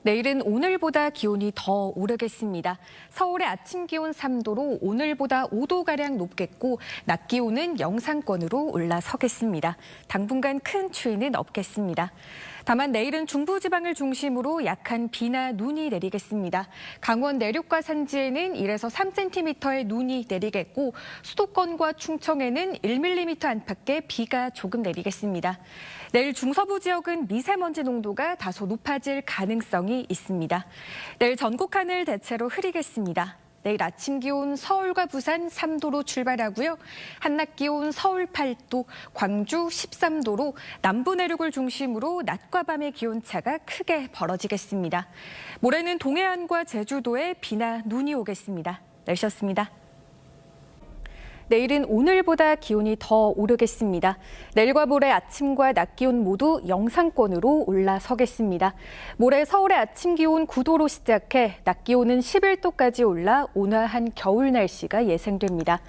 내일은 오늘보다 기온이 더 오르겠습니다. 서울의 아침 기온 3도로 오늘보다 5도가량 높겠고 낮 기온은 영상권으로 올라서겠습니다. 당분간 큰 추위는 없겠습니다. 다만 내일은 중부지방을 중심으로 약한 비나 눈이 내리겠습니다. 강원 내륙과 산지에는 1에서 3cm의 눈이 내리겠고 수도권과 충청에는 1mm 안팎의 비가 조금 내리겠습니다. 내일 중서부 지역은 미세먼지 농도가 다소 높아질 가능성이 있습니다. 내일 전국 하늘 대체로 흐리겠습니다. 내일 아침 기온 서울과 부산 3도로 출발하고요. 한낮 기온 서울 8도, 광주 13도로 남부 내륙을 중심으로 낮과 밤의 기온차가 크게 벌어지겠습니다. 모레는 동해안과 제주도에 비나 눈이 오겠습니다. 날씨였습니다. 내일은 오늘보다 기온이 더 오르겠습니다. 내일과 모레 아침과 낮 기온 모두 영상권으로 올라서겠습니다. 모레 서울의 아침 기온 9도로 시작해 낮 기온은 11도까지 올라 온화한 겨울 날씨가 예상됩니다.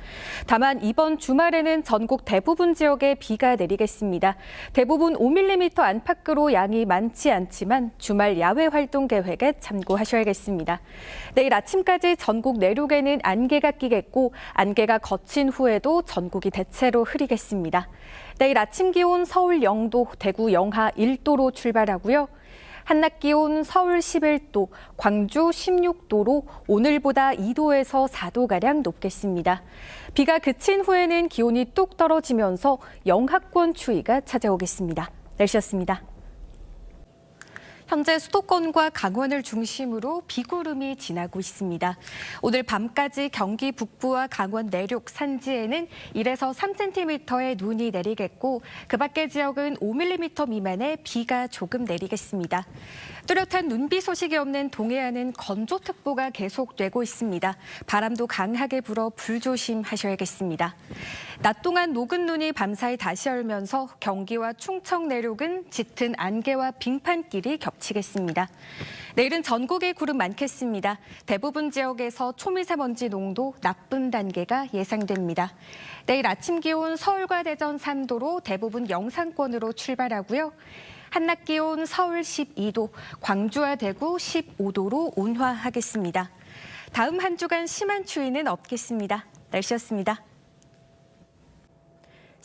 다만 이번 주말에는 전국 대부분 지역에 비가 내리겠습니다. 대부분 5mm 안팎으로 양이 많지 않지만 주말 야외 활동 계획에 참고하셔야겠습니다. 내일 아침까지 전국 내륙에는 안개가 끼겠고 안개가 거친 후에도 전국이 대체로 흐리겠습니다. 내일 아침 기온 서울 0도, 대구 영하 1도로 출발하고요. 한낮 기온 서울 11도, 광주 16도로 오늘보다 2도에서 4도가량 높겠습니다. 비가 그친 후에는 기온이 뚝 떨어지면서 영하권 추위가 찾아오겠습니다. 날씨였습니다. 현재 수도권과 강원을 중심으로 비구름이 지나고 있습니다. 오늘 밤까지 경기 북부와 강원 내륙 산지에는 1에서 3cm의 눈이 내리겠고 그 밖의 지역은 5mm 미만의 비가 조금 내리겠습니다. 뚜렷한 눈비 소식이 없는 동해안은 건조특보가 계속되고 있습니다. 바람도 강하게 불어 불조심하셔야겠습니다. 낮 동안 녹은 눈이 밤사이 다시 얼면서 경기와 충청 내륙은 짙은 안개와 빙판길이 겹치겠습니다. 내일은 전국에 구름 많겠습니다. 대부분 지역에서 초미세먼지 농도 나쁨 단계가 예상됩니다. 내일 아침 기온 서울과 대전 3도로 대부분 영상권으로 출발하고요. 한낮 기온 서울 12도, 광주와 대구 15도로 온화하겠습니다. 다음 한 주간 심한 추위는 없겠습니다. 날씨였습니다.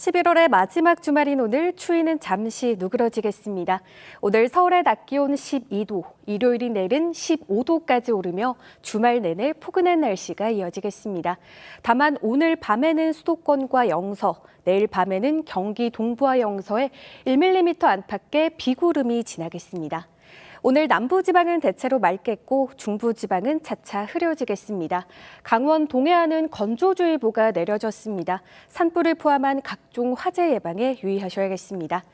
11월의 마지막 주말인 오늘 추위는 잠시 누그러지겠습니다. 오늘 서울의 낮 기온 12도, 일요일인 내일은 15도까지 오르며 주말 내내 포근한 날씨가 이어지겠습니다. 다만 오늘 밤에는 수도권과 영서, 내일 밤에는 경기 동부와 영서에 1mm 안팎의 비구름이 지나겠습니다. 오늘 남부지방은 대체로 맑겠고 중부지방은 차차 흐려지겠습니다. 강원 동해안은 건조주의보가 내려졌습니다. 산불을 포함한 각종 화재 예방에 유의하셔야겠습니다.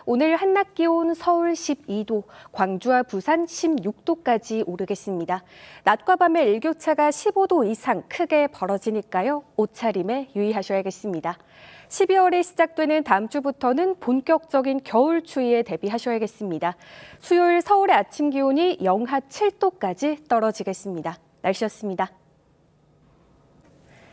오늘 한낮 기온 서울 12도, 광주와 부산 16도까지 오르겠습니다. 낮과 밤의 일교차가 15도 이상 크게 벌어지니까요. 옷차림에 유의하셔야겠습니다. 12월에 시작되는 다음 주부터는 본격적인 겨울 추위에 대비하셔야겠습니다. 수요일 서울의 아침 기온이 영하 7도까지 떨어지겠습니다. 날씨였습니다.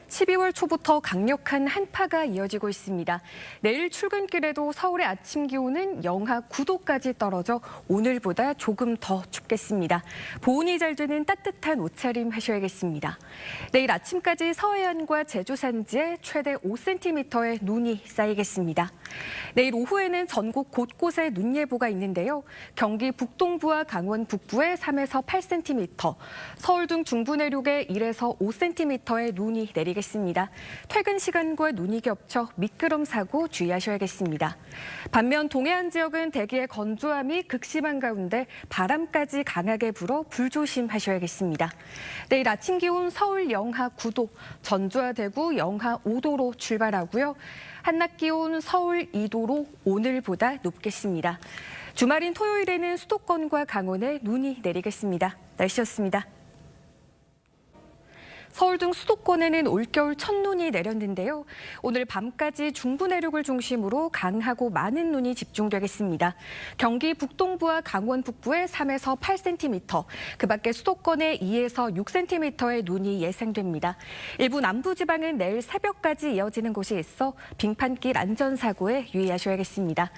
12월 초부터 강력한 한파가 이어지고 있습니다. 내일 출근길에도 서울의 아침 기온은 영하 9도까지 떨어져 오늘보다 조금 더 춥겠습니다. 보온이 잘 되는 따뜻한 옷차림 하셔야겠습니다. 내일 아침까지 서해안과 제주 산지에 최대 5cm의 눈이 쌓이겠습니다. 내일 오후에는 전국 곳곳에 눈 예보가 있는데요. 경기 북동부와 강원 북부에 3에서 8cm, 서울 등 중부 내륙에 1에서 5cm의 눈이 내리겠습니다. 퇴근 시간과 눈이 겹쳐 미끄럼 사고 주의하셔야겠습니다. 반면 동해안 지역은 대기의 건조함이 극심한 가운데 바람까지 강하게 불어 불조심하셔야겠습니다. 내일 아침 기온 서울 영하 9도, 전주와 대구 영하 5도로 출발하고요. 한낮 기온 서울 2도로 오늘보다 높겠습니다. 주말인 토요일에는 수도권과 강원에 눈이 내리겠습니다. 날씨였습니다. 서울 등 수도권에는 올겨울 첫눈이 내렸는데요. 오늘 밤까지 중부 내륙을 중심으로 강하고 많은 눈이 집중되겠습니다. 경기 북동부와 강원 북부에 3에서 8cm, 그 밖에 수도권에 2에서 6cm의 눈이 예상됩니다. 일부 남부지방은 내일 새벽까지 이어지는 곳이 있어 빙판길 안전사고에 유의하셔야겠습니다.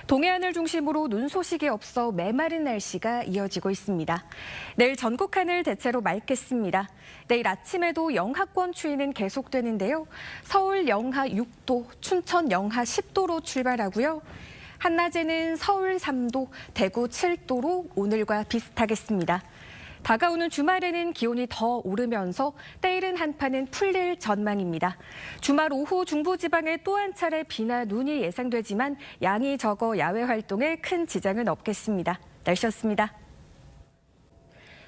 동해안을 중심으로 눈 소식이 없어 메마른 날씨가 이어지고 있습니다. 내일 전국 하늘 대체로 맑겠습니다. 내일 아침에도 영하권 추위는 계속되는데요. 서울 영하 6도, 춘천 영하 10도로 출발하고요. 한낮에는 서울 3도, 대구 7도로 오늘과 비슷하겠습니다. 다가오는 주말에는 기온이 더 오르면서 때이른 한파는 풀릴 전망입니다. 주말 오후 중부지방에 또 한 차례 비나 눈이 예상되지만 양이 적어 야외 활동에 큰 지장은 없겠습니다. 날씨였습니다.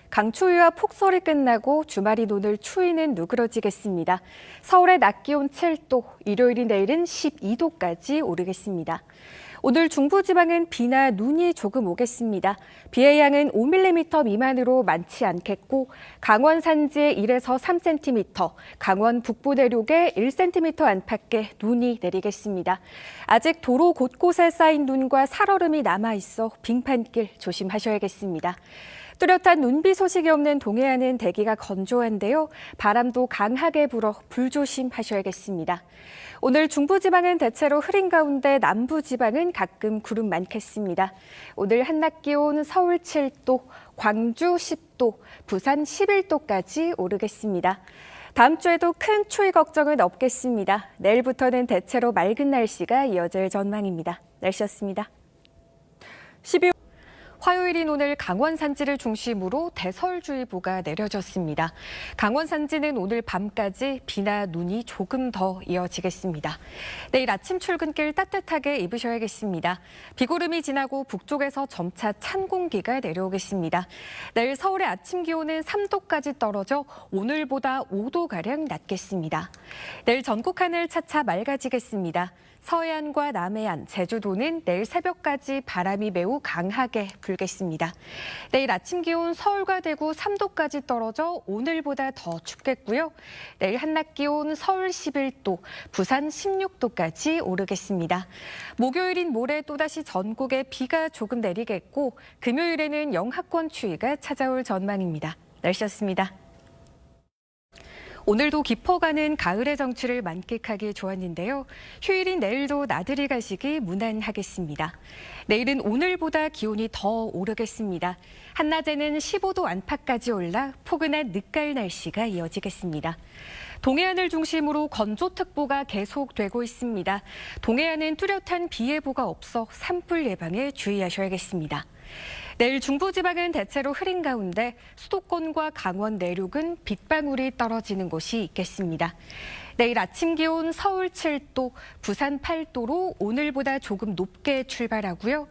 강추위와 폭설이 끝나고 주말인 오늘 추위는 누그러지겠습니다. 서울의 낮 기온 7도, 일요일인 내일은 12도까지 오르겠습니다. 오늘 중부지방은 비나 눈이 조금 오겠습니다. 비의 양은 5mm 미만으로 많지 않겠고 강원 산지에 1에서 3cm, 강원 북부 내륙에 1cm 안팎의 눈이 내리겠습니다. 아직 도로 곳곳에 쌓인 눈과 살얼음이 남아있어 빙판길 조심하셔야겠습니다. 뚜렷한 눈비 소식이 없는 동해안은 대기가 건조한데요. 바람도 강하게 불어 불조심하셔야겠습니다. 오늘 중부지방은 대체로 흐린 가운데 남부지방은 가끔 구름 많겠습니다. 오늘 한낮 기온 서울 7도, 광주 10도, 부산 11도까지 오르겠습니다. 다음 주에도 큰 추위 걱정은 없겠습니다. 내일부터는 대체로 맑은 날씨가 이어질 전망입니다. 날씨였습니다. 12월 화요일인 오늘 강원 산지를 중심으로 대설주의보가 내려졌습니다. 강원 산지는 오늘 밤까지 비나 눈이 조금 더 이어지겠습니다. 내일 아침 출근길 따뜻하게 입으셔야겠습니다. 비구름이 지나고 북쪽에서 점차 찬 공기가 내려오겠습니다. 내일 서울의 아침 기온은 3도까지 떨어져 오늘보다 5도가량 낮겠습니다. 내일 전국 하늘 차차 맑아지겠습니다. 서해안과 남해안, 제주도는 내일 새벽까지 바람이 매우 강하게 불겠습니다. 내일 아침 기온 서울과 대구 3도까지 떨어져 오늘보다 더 춥겠고요. 내일 한낮 기온 서울 11도, 부산 16도까지 오르겠습니다. 목요일인 모레 또다시 전국에 비가 조금 내리겠고 금요일에는 영하권 추위가 찾아올 전망입니다. 날씨였습니다. 오늘도 깊어가는 가을의 정취를 만끽하기 좋았는데요. 휴일인 내일도 나들이 가시기 무난하겠습니다. 내일은 오늘보다 기온이 더 오르겠습니다. 한낮에는 15도 안팎까지 올라 포근한 늦가을 날씨가 이어지겠습니다. 동해안을 중심으로 건조특보가 계속되고 있습니다. 동해안은 뚜렷한 비 예보가 없어 산불 예방에 주의하셔야겠습니다. 내일 중부지방은 대체로 흐린 가운데 수도권과 강원 내륙은 빗방울이 떨어지는 곳이 있겠습니다. 내일 아침 기온 서울 7도, 부산 8도로 오늘보다 조금 높게 출발하고요.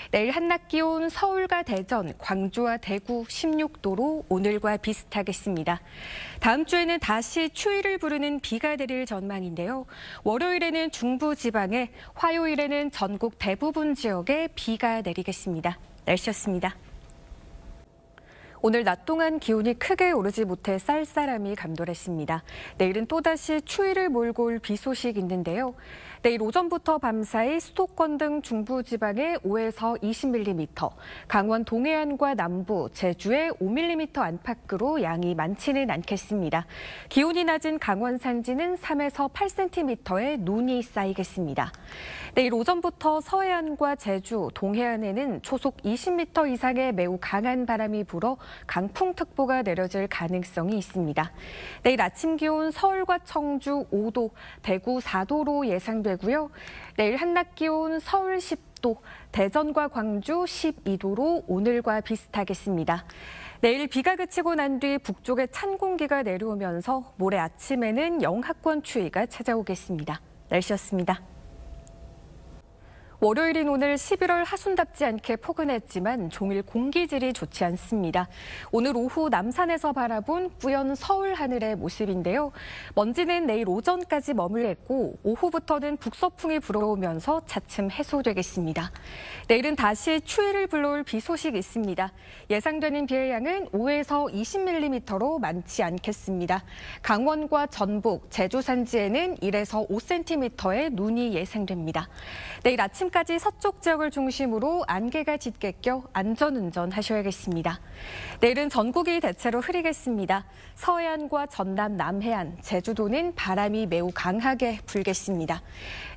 내일 한낮 기온 서울과 대전, 광주와 대구 16도로 오늘과 비슷하겠습니다. 다음 주에는 다시 추위를 부르는 비가 내릴 전망인데요. 월요일에는 중부지방에, 화요일에는 전국 대부분 지역에 비가 내리겠습니다. 날씨였습니다. 오늘 낮 동안 기온이 크게 오르지 못해 쌀쌀함이 감돌했습니다. 내일은 또다시 추위를 몰고 올 비 소식 있는데요. 내일 오전부터 밤사이 수도권 등 중부지방에 5에서 20mm, 강원 동해안과 남부, 제주에 5mm 안팎으로 양이 많지는 않겠습니다. 기온이 낮은 강원 산지는 3에서 8cm의 눈이 쌓이겠습니다. 내일 오전부터 서해안과 제주, 동해안에는 초속 20m 이상의 매우 강한 바람이 불어 강풍특보가 내려질 가능성이 있습니다. 내일 아침 기온 서울과 청주 5도, 대구 4도로 예상되고요. 내일 한낮 기온 서울 10도, 대전과 광주 12도로 오늘과 비슷하겠습니다. 내일 비가 그치고 난 뒤 북쪽에 찬 공기가 내려오면서 모레 아침에는 영하권 추위가 찾아오겠습니다. 날씨였습니다. 월요일인 오늘 11월 하순답지 않게 포근했지만 종일 공기질이 좋지 않습니다. 오늘 오후 남산에서 바라본 뿌연 서울 하늘의 모습인데요. 먼지는 내일 오전까지 머물겠고 오후부터는 북서풍이 불어오면서 차츰 해소되겠습니다. 내일은 다시 추위를 불러올 비 소식 있습니다. 예상되는 비의 양은 5에서 20mm로 많지 않겠습니다. 강원과 전북, 제주 산지에는 1에서 5cm의 눈이 예상됩니다. 내일 아침까지 서쪽 지역을 중심으로 안개가 짙게 껴 안전운전 하셔야겠습니다. 내일은 전국이 대체로 흐리겠습니다. 서해안과 전남 남해안, 제주도는 바람이 매우 강하게 불겠습니다.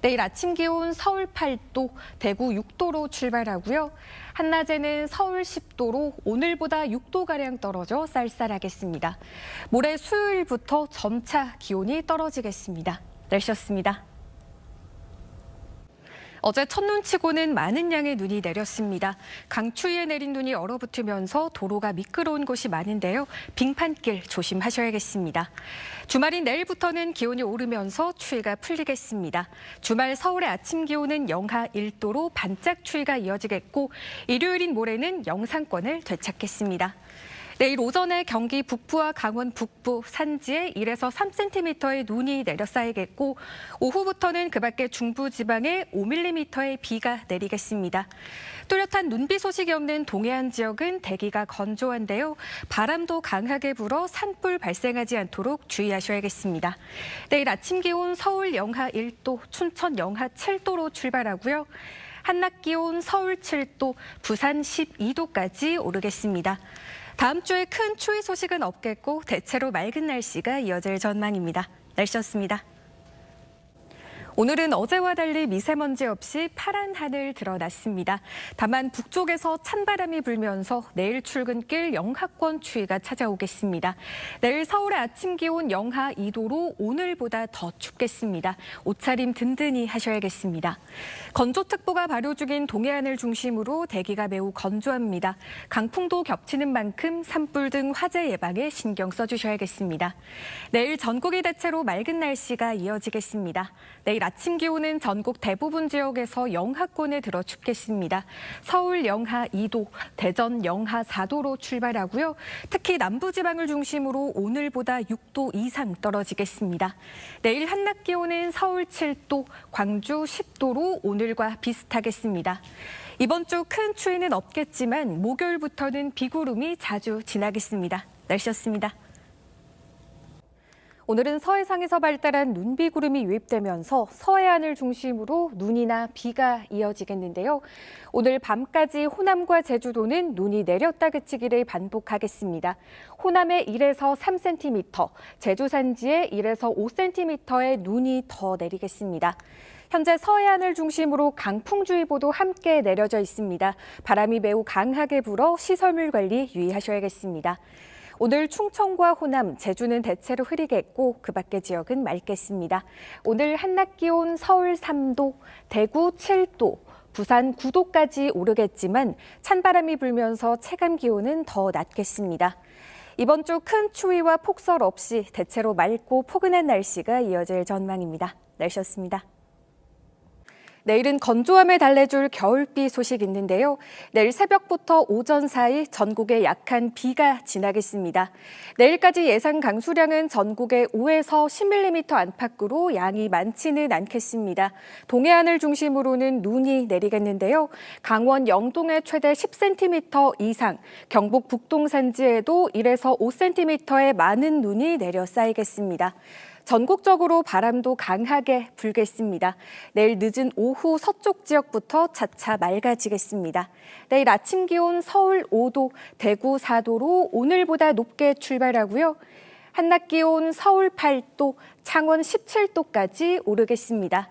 내일 아침 기온 서울 8도, 대구 6도로 출발하고요. 한낮에는 서울 10도로 오늘보다 6도가량 떨어져 쌀쌀하겠습니다. 모레 수요일부터 점차 기온이 떨어지겠습니다. 날씨였습니다. 어제 첫눈치고는 많은 양의 눈이 내렸습니다. 강추위에 내린 눈이 얼어붙으면서 도로가 미끄러운 곳이 많은데요. 빙판길 조심하셔야겠습니다. 주말인 내일부터는 기온이 오르면서 추위가 풀리겠습니다. 주말 서울의 아침 기온은 영하 1도로 반짝 추위가 이어지겠고 일요일인 모레는 영상권을 되찾겠습니다. 내일 오전에 경기 북부와 강원 북부, 산지에 1에서 3cm의 눈이 내려 쌓이겠고 오후부터는 그 밖에 중부지방에 5mm의 비가 내리겠습니다. 뚜렷한 눈비 소식이 없는 동해안 지역은 대기가 건조한데요. 바람도 강하게 불어 산불 발생하지 않도록 주의하셔야겠습니다. 내일 아침 기온 서울 영하 1도, 춘천 영하 7도로 출발하고요. 한낮 기온 서울 7도, 부산 12도까지 오르겠습니다. 다음 주에 큰 추위 소식은 없겠고 대체로 맑은 날씨가 이어질 전망입니다. 날씨였습니다. 오늘은 어제와 달리 미세먼지 없이 파란 하늘 드러났습니다. 다만 북쪽에서 찬바람이 불면서 내일 출근길 영하권 추위가 찾아오겠습니다. 내일 서울의 아침 기온 영하 2도로 오늘보다 더 춥겠습니다. 옷차림 든든히 하셔야겠습니다. 건조특보가 발효 중인 동해안을 중심으로 대기가 매우 건조합니다. 강풍도 겹치는 만큼 산불 등 화재 예방에 신경 써주셔야겠습니다. 내일 전국이 대체로 맑은 날씨가 이어지겠습니다. 내일 아침 기온은 전국 대부분 지역에서 영하권에 들어 춥겠습니다. 서울 영하 2도, 대전 영하 4도로 출발하고요. 특히 남부지방을 중심으로 오늘보다 6도 이상 떨어지겠습니다. 내일 한낮 기온은 서울 7도, 광주 10도로 오늘과 비슷하겠습니다. 이번 주 큰 추위는 없겠지만 목요일부터는 비구름이 자주 지나겠습니다. 날씨였습니다. 오늘은 서해상에서 발달한 눈비구름이 유입되면서 서해안을 중심으로 눈이나 비가 이어지겠는데요. 오늘 밤까지 호남과 제주도는 눈이 내렸다 그치기를 반복하겠습니다. 호남에 1에서 3cm, 제주 산지에 1에서 5cm의 눈이 더 내리겠습니다. 현재 서해안을 중심으로 강풍주의보도 함께 내려져 있습니다. 바람이 매우 강하게 불어 시설물 관리 유의하셔야겠습니다. 오늘 충청과 호남, 제주는 대체로 흐리겠고 그 밖의 지역은 맑겠습니다. 오늘 한낮 기온 서울 3도, 대구 7도, 부산 9도까지 오르겠지만 찬바람이 불면서 체감 기온은 더 낮겠습니다. 이번 주 큰 추위와 폭설 없이 대체로 맑고 포근한 날씨가 이어질 전망입니다. 날씨였습니다. 내일은 건조함에 달래줄 겨울비 소식 있는데요. 내일 새벽부터 오전 사이 전국에 약한 비가 지나겠습니다. 내일까지 예상 강수량은 전국에 5에서 10mm 안팎으로 양이 많지는 않겠습니다. 동해안을 중심으로는 눈이 내리겠는데요. 강원 영동에 최대 10cm 이상, 경북 북동 산지에도 1에서 5cm의 많은 눈이 내려 쌓이겠습니다. 전국적으로 바람도 강하게 불겠습니다. 내일 늦은 오후 서쪽 지역부터 차차 맑아지겠습니다. 내일 아침 기온 서울 5도, 대구 4도로 오늘보다 높게 출발하고요. 한낮 기온 서울 8도, 창원 17도까지 오르겠습니다.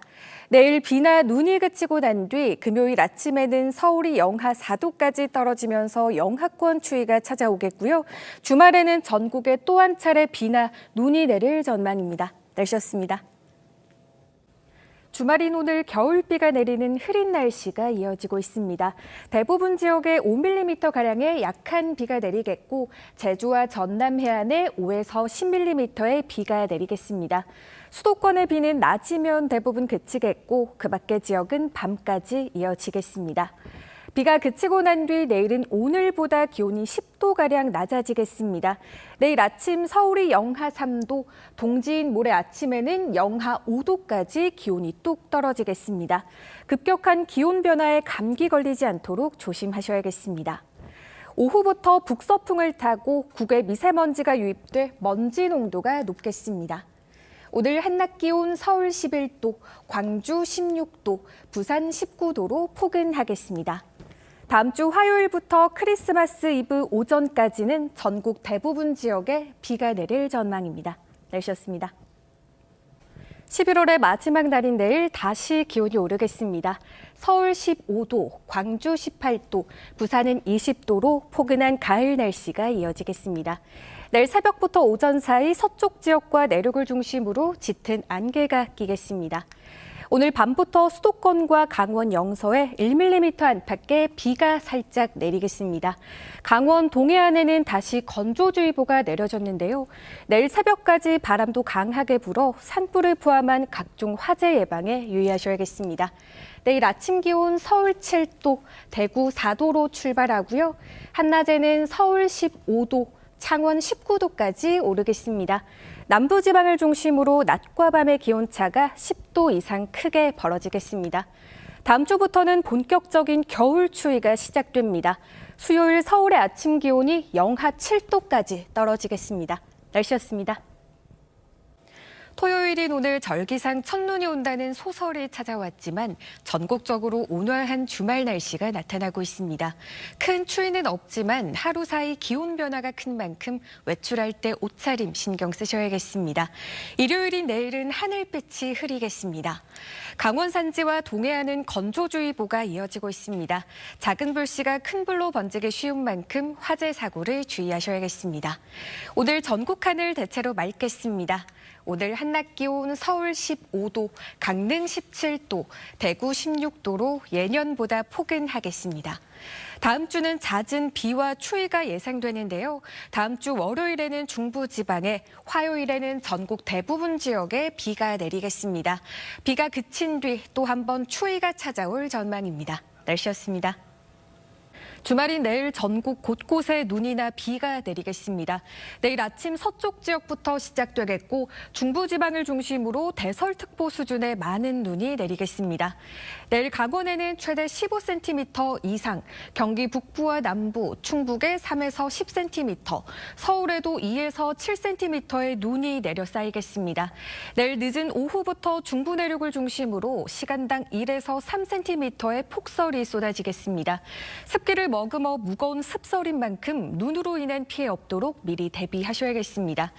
내일 비나 눈이 그치고 난 뒤 금요일 아침에는 서울이 영하 4도까지 떨어지면서 영하권 추위가 찾아오겠고요. 주말에는 전국에 또 한 차례 비나 눈이 내릴 전망입니다. 날씨였습니다. 주말인 오늘 겨울비가 내리는 흐린 날씨가 이어지고 있습니다. 대부분 지역에 5mm가량의 약한 비가 내리겠고 제주와 전남 해안에 5에서 10mm의 비가 내리겠습니다. 수도권의 비는 낮이면 대부분 그치겠고 그 밖의 지역은 밤까지 이어지겠습니다. 비가 그치고 난 뒤 내일은 오늘보다 기온이 10도가량 낮아지겠습니다. 내일 아침 서울이 영하 3도, 동지인 모레 아침에는 영하 5도까지 기온이 뚝 떨어지겠습니다. 급격한 기온 변화에 감기 걸리지 않도록 조심하셔야겠습니다. 오후부터 북서풍을 타고 국외 미세먼지가 유입돼 먼지 농도가 높겠습니다. 오늘 한낮 기온 서울 11도, 광주 16도, 부산 19도로 포근하겠습니다. 다음 주 화요일부터 크리스마스 이브 오전까지는 전국 대부분 지역에 비가 내릴 전망입니다. 날씨였습니다. 11월의 마지막 날인 내일 다시 기온이 오르겠습니다. 서울 15도, 광주 18도, 부산은 20도로 포근한 가을 날씨가 이어지겠습니다. 내일 새벽부터 오전 사이 서쪽 지역과 내륙을 중심으로 짙은 안개가 끼겠습니다. 오늘 밤부터 수도권과 강원 영서에 1mm 안팎의 비가 살짝 내리겠습니다. 강원 동해안에는 다시 건조주의보가 내려졌는데요. 내일 새벽까지 바람도 강하게 불어 산불을 포함한 각종 화재 예방에 유의하셔야겠습니다. 내일 아침 기온 서울 7도, 대구 4도로 출발하고요. 한낮에는 서울 15도, 창원 19도까지 오르겠습니다. 남부지방을 중심으로 낮과 밤의 기온차가 10도 이상 크게 벌어지겠습니다. 다음 주부터는 본격적인 겨울 추위가 시작됩니다. 수요일 서울의 아침 기온이 영하 7도까지 떨어지겠습니다. 날씨였습니다. 토요일인 오늘 절기상 첫눈이 온다는 소설이 찾아왔지만 전국적으로 온화한 주말 날씨가 나타나고 있습니다. 큰 추위는 없지만 하루 사이 기온 변화가 큰 만큼 외출할 때 옷차림 신경 쓰셔야겠습니다. 일요일인 내일은 하늘빛이 흐리겠습니다. 강원 산지와 동해안은 건조주의보가 이어지고 있습니다. 작은 불씨가 큰 불로 번지기 쉬운 만큼 화재 사고를 주의하셔야겠습니다. 오늘 전국 하늘 대체로 맑겠습니다. 오늘 한낮 기온 서울 15도, 강릉 17도, 대구 16도로 예년보다 포근하겠습니다. 다음 주는 잦은 비와 추위가 예상되는데요. 다음 주 월요일에는 중부지방에, 화요일에는 전국 대부분 지역에 비가 내리겠습니다. 비가 그친 뒤 또 한 번 추위가 찾아올 전망입니다. 날씨였습니다. 주말인 내일 전국 곳곳에 눈이나 비가 내리겠습니다. 내일 아침 서쪽 지역부터 시작되겠고 중부지방을 중심으로 대설특보 수준의 많은 눈이 내리겠습니다. 내일 강원에는 최대 15cm 이상, 경기 북부와 남부, 충북에 3에서 10cm, 서울에도 2에서 7cm의 눈이 내려 쌓이겠습니다. 내일 늦은 오후부터 중부 내륙을 중심으로 시간당 1에서 3cm의 폭설이 쏟아지겠습니다. 습기를 머금어 무거운 습설인 만큼 눈으로 인한 피해 없도록 미리 대비하셔야겠습니다.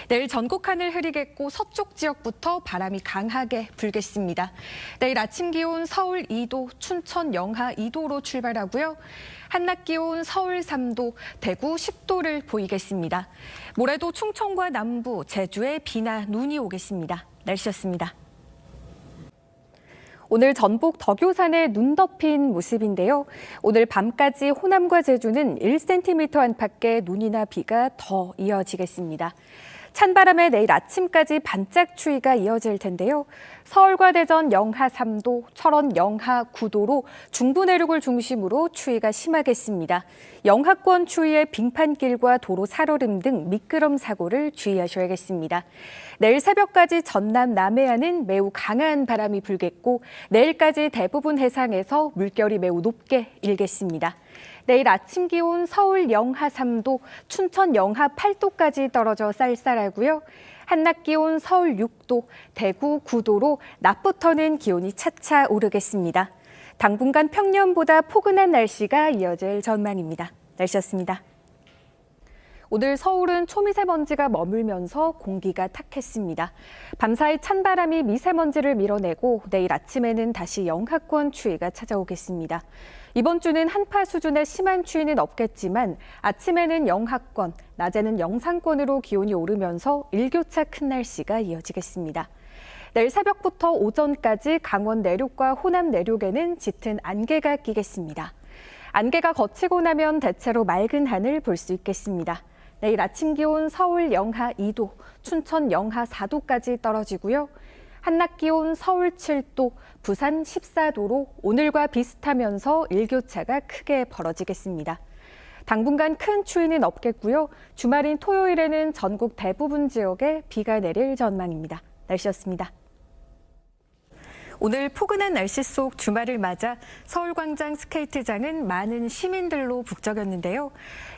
내일 전국 하늘 흐리겠고 서쪽 지역부터 바람이 강하게 불겠습니다. 내일 아침 기온 서울 2도, 춘천 영하 2도로 출발하고요. 한낮 기온 서울 3도, 대구 10도를 보이겠습니다. 모레도 충청과 남부, 제주에 비나 눈이 오겠습니다. 날씨였습니다. 오늘 전북 덕효산에 눈 덮인 모습인데요. 오늘 밤까지 호남과 제주는 1cm 안팎의 눈이나 비가 더 이어지겠습니다. 찬바람에 내일 아침까지 반짝 추위가 이어질 텐데요. 서울과 대전 영하 3도, 철원 영하 9도로 중부 내륙을 중심으로 추위가 심하겠습니다. 영하권 추위에 빙판길과 도로 살얼음 등 미끄럼 사고를 주의하셔야겠습니다. 내일 새벽까지 전남 남해안은 매우 강한 바람이 불겠고 내일까지 대부분 해상에서 물결이 매우 높게 일겠습니다. 내일 아침 기온 서울 영하 3도, 춘천 영하 8도까지 떨어져 쌀쌀하고요. 한낮 기온 서울 6도, 대구 9도로 낮부터는 기온이 차차 오르겠습니다. 당분간 평년보다 포근한 날씨가 이어질 전망입니다. 날씨였습니다. 오늘 서울은 초미세먼지가 머물면서 공기가 탁했습니다. 밤사이 찬바람이 미세먼지를 밀어내고 내일 아침에는 다시 영하권 추위가 찾아오겠습니다. 이번 주는 한파 수준의 심한 추위는 없겠지만 아침에는 영하권, 낮에는 영상권으로 기온이 오르면서 일교차 큰 날씨가 이어지겠습니다. 내일 새벽부터 오전까지 강원 내륙과 호남 내륙에는 짙은 안개가 끼겠습니다. 안개가 걷히고 나면 대체로 맑은 하늘 볼 수 있겠습니다. 내일 아침 기온 서울 영하 2도, 춘천 영하 4도까지 떨어지고요. 한낮 기온 서울 7도, 부산 14도로 오늘과 비슷하면서 일교차가 크게 벌어지겠습니다. 당분간 큰 추위는 없겠고요. 주말인 토요일에는 전국 대부분 지역에 비가 내릴 전망입니다. 날씨였습니다. 오늘 포근한 날씨 속 주말을 맞아 서울광장 스케이트장은 많은 시민들로 북적였는데요.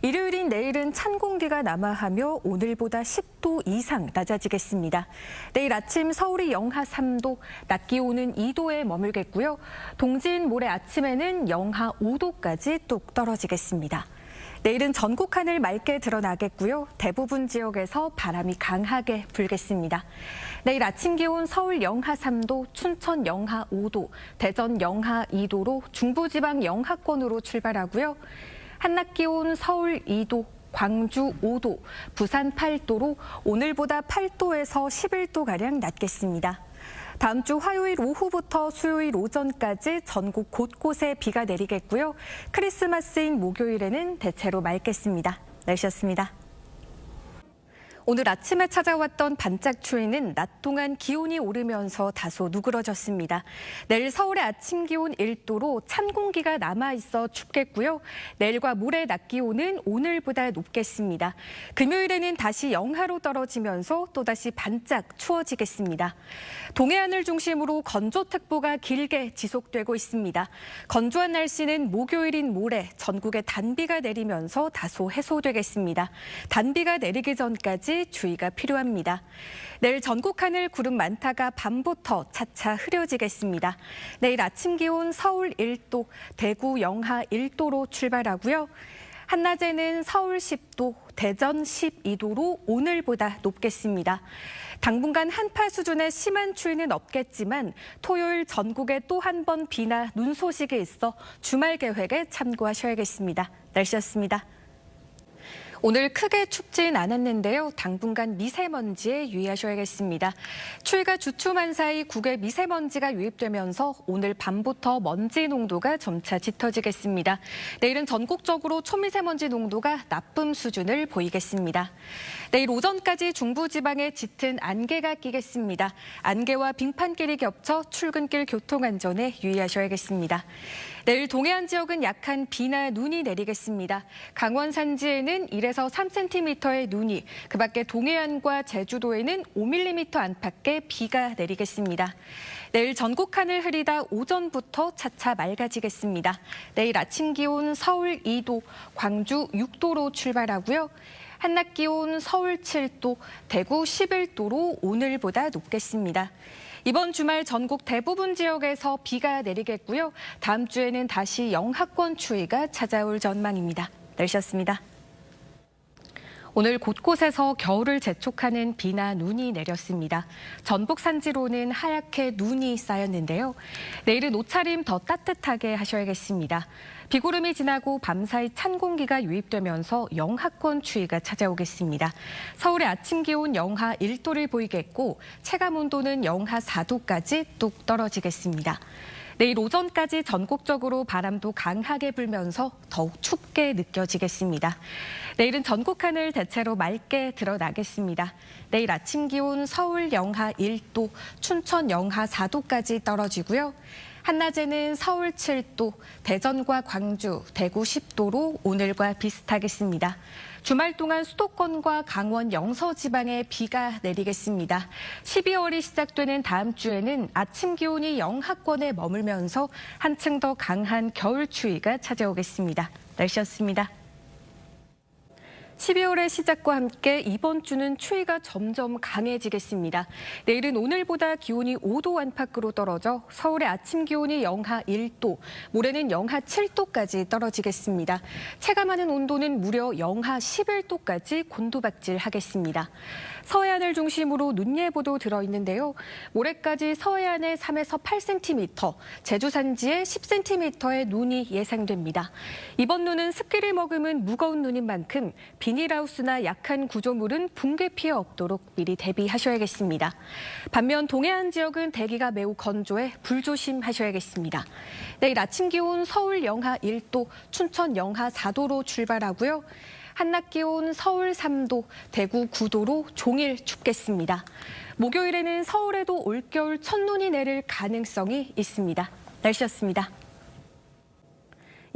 일요일인 내일은 찬 공기가 남하하며 오늘보다 10도 이상 낮아지겠습니다. 내일 아침 서울이 영하 3도, 낮 기온은 2도에 머물겠고요. 동진 모레 아침에는 영하 5도까지 뚝 떨어지겠습니다. 내일은 전국 하늘 맑게 드러나겠고요. 대부분 지역에서 바람이 강하게 불겠습니다. 내일 아침 기온 서울 영하 3도, 춘천 영하 5도, 대전 영하 2도로 중부지방 영하권으로 출발하고요. 한낮 기온 서울 2도, 광주 5도, 부산 8도로 오늘보다 8도에서 11도가량 낮겠습니다. 다음 주 화요일 오후부터 수요일 오전까지 전국 곳곳에 비가 내리겠고요. 크리스마스인 목요일에는 대체로 맑겠습니다. 날씨였습니다. 오늘 아침에 찾아왔던 반짝 추위는 낮 동안 기온이 오르면서 다소 누그러졌습니다. 내일 서울의 아침 기온 1도로 찬 공기가 남아있어 춥겠고요. 내일과 모레 낮 기온은 오늘보다 높겠습니다. 금요일에는 다시 영하로 떨어지면서 또다시 반짝 추워지겠습니다. 동해안을 중심으로 건조특보가 길게 지속되고 있습니다. 건조한 날씨는 목요일인 모레 전국에 단비가 내리면서 다소 해소되겠습니다. 단비가 내리기 전까지 주의가 필요합니다. 내일 전국 하늘 구름 많다가 밤부터 차차 흐려지겠습니다. 내일 아침 기온 서울 1도, 대구 영하 1도로 출발하고요. 한낮에는 서울 10도, 대전 12도로 오늘보다 높겠습니다. 당분간 한파 수준의 심한 추위는 없겠지만 토요일 전국에 또 한 번 비나 눈 소식이 있어 주말 계획에 참고하셔야겠습니다. 날씨였습니다. 오늘 크게 춥진 않았는데요. 당분간 미세먼지에 유의하셔야겠습니다. 추위가 주춤한 사이 국외 미세먼지가 유입되면서 오늘 밤부터 먼지 농도가 점차 짙어지겠습니다. 내일은 전국적으로 초미세먼지 농도가 나쁨 수준을 보이겠습니다. 내일 오전까지 중부지방에 짙은 안개가 끼겠습니다. 안개와 빙판길이 겹쳐 출근길 교통안전에 유의하셔야겠습니다. 내일 동해안 지역은 약한 비나 눈이 내리겠습니다. 강원 산지에는 1에서 3cm의 눈이, 그밖에 동해안과 제주도에는 5mm 안팎의 비가 내리겠습니다. 내일 전국 하늘 흐리다 오전부터 차차 맑아지겠습니다. 내일 아침 기온 서울 2도, 광주 6도로 출발하고요. 한낮 기온 서울 7도, 대구 11도로 오늘보다 높겠습니다. 이번 주말 전국 대부분 지역에서 비가 내리겠고요. 다음 주에는 다시 영하권 추위가 찾아올 전망입니다. 날씨였습니다. 오늘 곳곳에서 겨울을 재촉하는 비나 눈이 내렸습니다. 전북 산지로는 하얗게 눈이 쌓였는데요. 내일은 옷차림 더 따뜻하게 하셔야겠습니다. 비구름이 지나고 밤사이 찬 공기가 유입되면서 영하권 추위가 찾아오겠습니다. 서울의 아침 기온 영하 1도를 보이겠고 체감 온도는 영하 4도까지 뚝 떨어지겠습니다. 내일 오전까지 전국적으로 바람도 강하게 불면서 더욱 춥게 느껴지겠습니다. 내일은 전국 하늘 대체로 맑게 드러나겠습니다. 내일 아침 기온 서울 영하 1도, 춘천 영하 4도까지 떨어지고요. 한낮에는 서울 7도, 대전과 광주, 대구 10도로 오늘과 비슷하겠습니다. 주말 동안 수도권과 강원 영서 지방에 비가 내리겠습니다. 12월이 시작되는 다음 주에는 아침 기온이 영하권에 머물면서 한층 더 강한 겨울 추위가 찾아오겠습니다. 날씨였습니다. 12월의 시작과 함께 이번 주는 추위가 점점 강해지겠습니다. 내일은 오늘보다 기온이 5도 안팎으로 떨어져 서울의 아침 기온이 영하 1도, 모레는 영하 7도까지 떨어지겠습니다. 체감하는 온도는 무려 영하 11도까지 곤두박질하겠습니다. 서해안을 중심으로 눈 예보도 들어있는데요. 모레까지 서해안에 3에서 8cm, 제주 산지에 10cm의 눈이 예상됩니다. 이번 눈은 습기를 머금은 무거운 눈인 만큼 비 비닐하우스나 약한 구조물은 붕괴 피해 없도록 미리 대비하셔야겠습니다. 반면 동해안 지역은 대기가 매우 건조해 불조심하셔야겠습니다. 내일 아침 기온 서울 영하 1도, 춘천 영하 4도로 출발하고요. 한낮 기온 서울 3도, 대구 9도로 종일 춥겠습니다. 목요일에는 서울에도 올겨울 첫눈이 내릴 가능성이 있습니다. 날씨였습니다.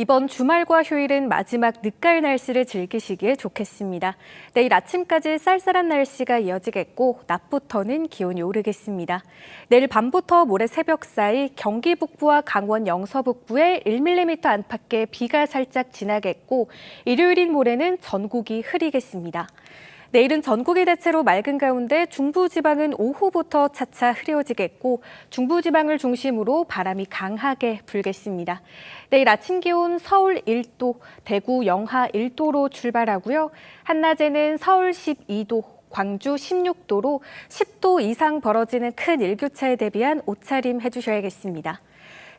이번 주말과 휴일은 마지막 늦가을 날씨를 즐기시기에 좋겠습니다. 내일 아침까지 쌀쌀한 날씨가 이어지겠고 낮부터는 기온이 오르겠습니다. 내일 밤부터 모레 새벽 사이 경기 북부와 강원 영서 북부에 1mm 안팎의 비가 살짝 지나겠고 일요일인 모레는 전국이 흐리겠습니다. 내일은 전국이 대체로 맑은 가운데 중부지방은 오후부터 차차 흐려지겠고 중부지방을 중심으로 바람이 강하게 불겠습니다. 내일 아침 기온 서울 1도, 대구 영하 1도로 출발하고요. 한낮에는 서울 12도, 광주 16도로 10도 이상 벌어지는 큰 일교차에 대비한 옷차림 해주셔야겠습니다.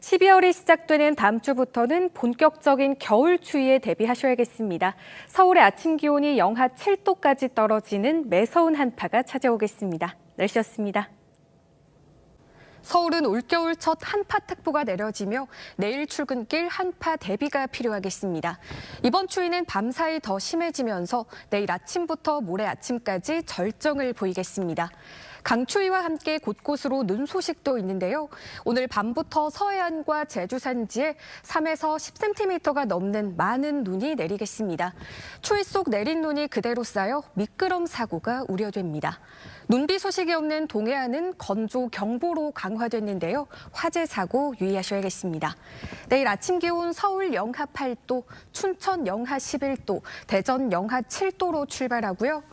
12월이 시작되는 다음 주부터는 본격적인 겨울 추위에 대비하셔야겠습니다. 서울의 아침 기온이 영하 7도까지 떨어지는 매서운 한파가 찾아오겠습니다. 날씨였습니다. 서울은 올겨울 첫 한파특보가 내려지며 내일 출근길 한파 대비가 필요하겠습니다. 이번 추위는 밤사이 더 심해지면서 내일 아침부터 모레 아침까지 절정을 보이겠습니다. 강추위와 함께 곳곳으로 눈 소식도 있는데요. 오늘 밤부터 서해안과 제주 산지에 3에서 10cm가 넘는 많은 눈이 내리겠습니다. 추위 속 내린 눈이 그대로 쌓여 미끄럼 사고가 우려됩니다. 눈비 소식이 없는 동해안은 건조 경보로 강화됐는데요. 화재 사고 유의하셔야겠습니다. 내일 아침 기온 서울 영하 8도, 춘천 영하 11도, 대전 영하 7도로 출발하고요.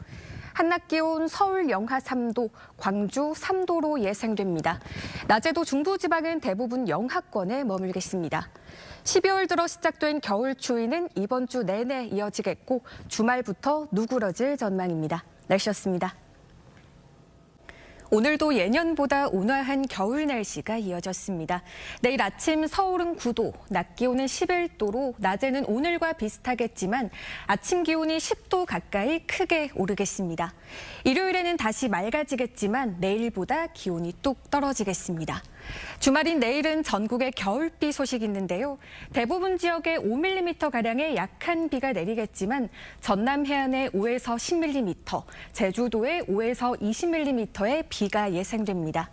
한낮 기온 서울 영하 3도, 광주 3도로 예상됩니다. 낮에도 중부지방은 대부분 영하권에 머물겠습니다. 12월 들어 시작된 겨울 추위는 이번 주 내내 이어지겠고 주말부터 누그러질 전망입니다. 날씨였습니다. 오늘도 예년보다 온화한 겨울 날씨가 이어졌습니다. 내일 아침 서울은 9도, 낮 기온은 11도로 낮에는 오늘과 비슷하겠지만 아침 기온이 10도 가까이 크게 오르겠습니다. 일요일에는 다시 맑아지겠지만 내일보다 기온이 뚝 떨어지겠습니다. 주말인 내일은 전국에 겨울비 소식이 있는데요. 대부분 지역에 5mm가량의 약한 비가 내리겠지만 전남 해안에 5에서 10mm, 제주도에 5에서 20mm의 비가 예상됩니다.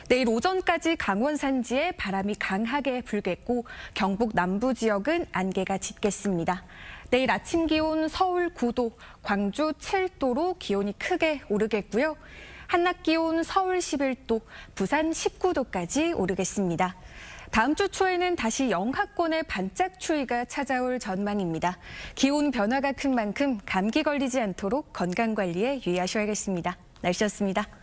내일 오전까지 강원 산지에 바람이 강하게 불겠고 경북 남부 지역은 안개가 짙겠습니다. 내일 아침 기온 서울 9도, 광주 7도로 기온이 크게 오르겠고요. 한낮 기온 서울 11도, 부산 19도까지 오르겠습니다. 다음 주 초에는 다시 영하권의 반짝 추위가 찾아올 전망입니다. 기온 변화가 큰 만큼 감기 걸리지 않도록 건강 관리에 유의하셔야겠습니다. 날씨였습니다.